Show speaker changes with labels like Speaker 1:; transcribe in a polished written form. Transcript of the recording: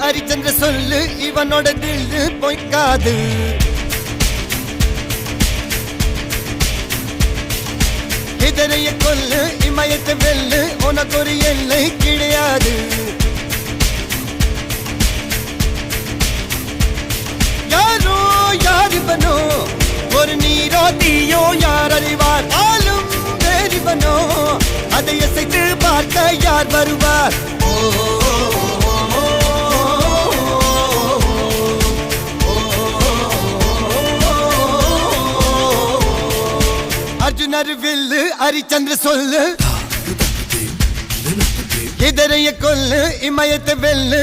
Speaker 1: ஹரிச்சந்திர சொல்லு இவனோட தில்லு பொய்க்காது. இதனைய கொல்லு இமயத்தை வெல்லு உனக்கு ஒரு எல்லை கிடையாது. யாரோ யாரிவனோ ஒரு நீரோ தீயோ யார் அறிவார். ஆளும் வேறிவனோ அதை அசைத்து பார்க்க யார் வருவார். அர்ஜுனர் வில்லு ஹரிச்சந்திர சொல்லு இதரைய கொல்லு இமயத்தை வெல்லு